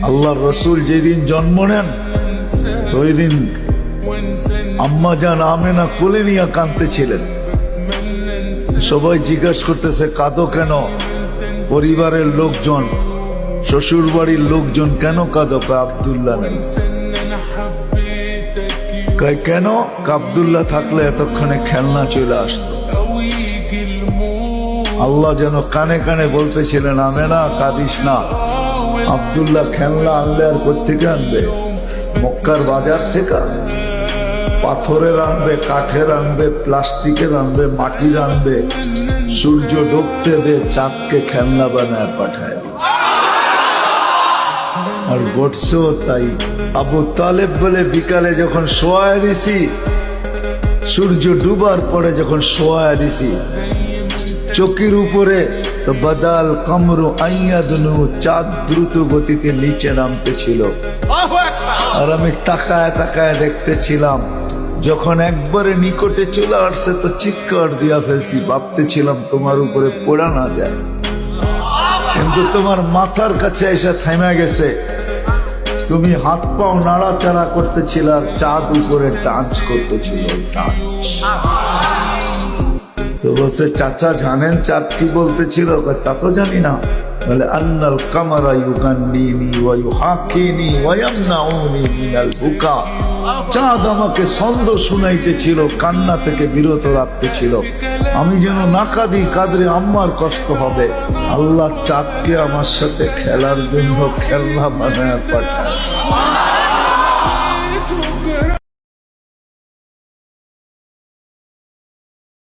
আল্লাহর রসুল যেদিন জন্ম নেন তো ওই দিন আম্মা জান আমেনা কোলে নিয়ে কাঁদতেছিলেন। সবাই জিজ্ঞাসা করতেছে কাঁদো কেন? পরিবারের লোকজন, শ্বশুর বাড়ির লোকজন কেন কাঁদো? আব্দুল্লাহ নাই। কেন? আব্দুল্লাহ থাকলে এতক্ষণে খেলনা চলে আসতো। আল্লাহ যেন কানে কানে বলতেছিলেন আমেনা কাঁদিস না, আব্দুল্লাহ খেলনা আনলে আর কোত্থেকে আনবে? মক্কার বাজার থেকে পাথরের আনবে, কাঠের আনবে, প্লাস্টিকের আনবে, মাটির আনবে। সূর্য ডুবতে দে, চাঁদকে খেলনা বানায় পাঠায়। আর ঘটছেও তাই। আবু তালেব বলে বিকালে যখন শোয়া দিছি, সূর্য ডুবার পরে যখন শোয়া দিছি চকির উপরে, তো বাদাল কামরু আইয়াদনু, চাঁদ দ্রুত গতিতে নিচে নামতেছিল। আর আমি তাকায় তাকায় দেখতেছিলাম। যখন একবারে নিকটে চলে আসছে তো চিৎকার দিয়া ফেলছি, ভাবতেছিলাম তোমার উপরে পড়া না যায়, কিন্তু তোমার মাথার কাছে এসে থেমে গেছে। তুমি হাত পাও নাড়াচাড়া করতেছিল আর চাঁদ উপরে ডান্স করতেছিল। তো বলছে চাচা জানেন চাঁদ কি বলতেছিল? তা তো জানি না। বলে আন্নাল কামারা ইউগান্নিনি ওয়া ইউহাকিনি ওয়া ইয়ামনাউনি মিনাল বুকা। চাঁদ আমাকে ছন্দ শুনাইতেছিল, কান্না থেকে বিরত রাখতেছিল। আমি যেন না কাঁদি, কাঁদলে আম্মার কষ্ট হবে। আল্লাহ চাঁদকে আমার সাথে খেলার জন্য খেলনা বানায় পাঠায়।